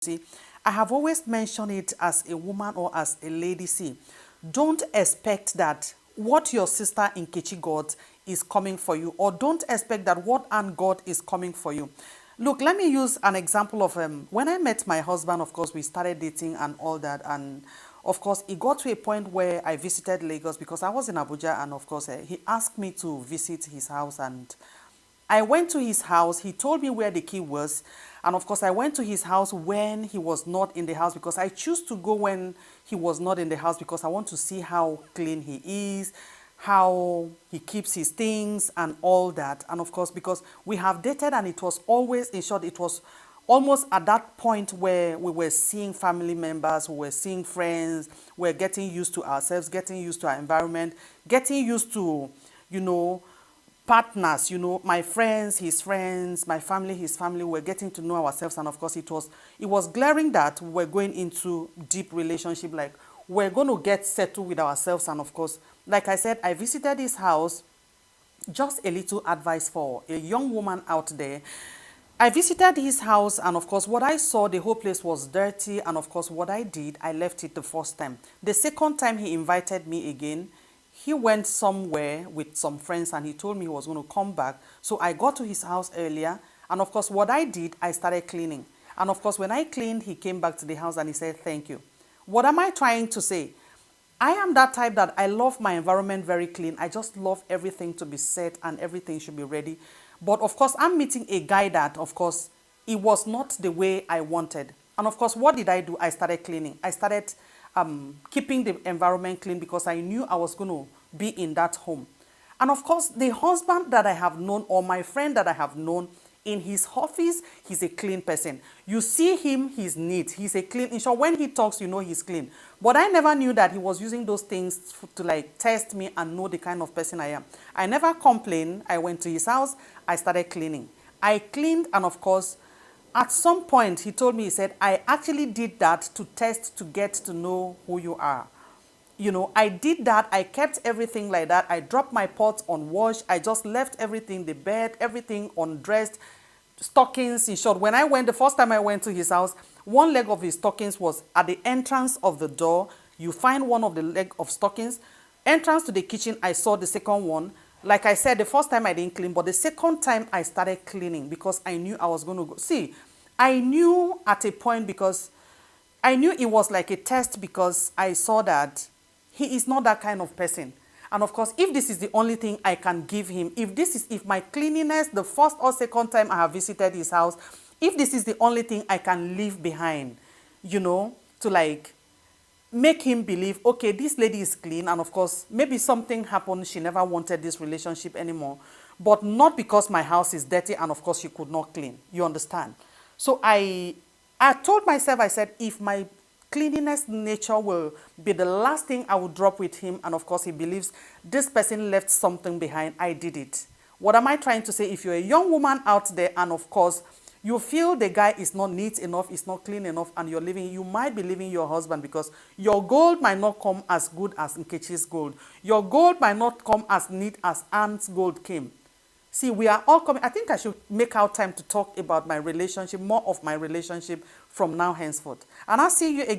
See, I have always mentioned it as a woman or as a lady. See, don't expect that what your sister Nkechi got is coming for you, or don't expect that what Anne got is coming for you. Look, let me use an example of when I met my husband. Of course, we started dating and all that, and of course, it got to a point where I visited Lagos because I was in Abuja, and of course, he asked me to visit his house, and I went to his house. He told me where the key was. And of course, I went to his house when he was not in the house, because I choose to go when he was not in the house because I want to see how clean he is, how he keeps his things and all that. And of course, because we have dated and it was always, in short, it was almost at that point where we were seeing family members, we were seeing friends, we were getting used to ourselves, getting used to our environment, getting used to, you know, partners, my friends, his friends, my family, his family, were getting to know ourselves. And of course, it was glaring that we're going into deep relationship, like we're going to get settled with ourselves. And of course, like I said, I visited his house. Just a little advice for a young woman out there. I visited his house, and of course, what I saw, the whole place was dirty. And of course, what I did, I left it the first time. The second time he invited me again, he went somewhere with some friends and he told me he was going to come back. So I got to his house earlier. And of course, what I did, I started cleaning. And of course, when I cleaned, he came back to the house and he said, thank you. What am I trying to say? I am that type that I love my environment very clean. I just love everything to be set and everything should be ready. But of course, I'm meeting a guy that, of course, it was not the way I wanted. And of course, what did I do? I started cleaning. I started keeping the environment clean because I knew I was going to be in that home. And of course, the husband that I have known, or my friend that I have known, in his office, he's a clean person. You see him, he's neat. He's a clean. In short, when he talks, you know he's clean. But I never knew that he was using those things to like test me and know the kind of person I am. I never complained. I went to his house. I started cleaning. I cleaned, and of course, at some point, he told me, he said, I actually did that to test, to get to know who you are. I did that. I kept everything like that. I dropped my pots on wash. I just left everything, the bed, everything undressed, stockings. In short, when I went, the first time I went to his house, one leg of his stockings was at the entrance of the door. You find one of the leg of stockings. Entrance to the kitchen, I saw the second one. Like I said, the first time I didn't clean, but the second time I started cleaning because I knew I was going to go. See, I knew at a point, because I knew it was like a test, because I saw that he is not that kind of person. And of course, if this is the only thing I can give him, if my cleanliness, the first or second time I have visited his house, if this is the only thing I can leave behind, to like make him believe, okay, this lady is clean. And of course, maybe something happened. She never wanted this relationship anymore, but not because my house is dirty and of course she could not clean. You understand? So I told myself, I said, if my cleanliness nature will be the last thing I will drop with him, and of course he believes this person left something behind, I did it. What am I trying to say? If you're a young woman out there and of course you feel the guy is not neat enough, is not clean enough, and you're leaving, you might be leaving your husband because your gold might not come as good as Nkechi's gold. Your gold might not come as neat as Anne's gold came. See, we are all coming. I think I should make out time to talk about my relationship, more of my relationship from now henceforth. And I'll see you again.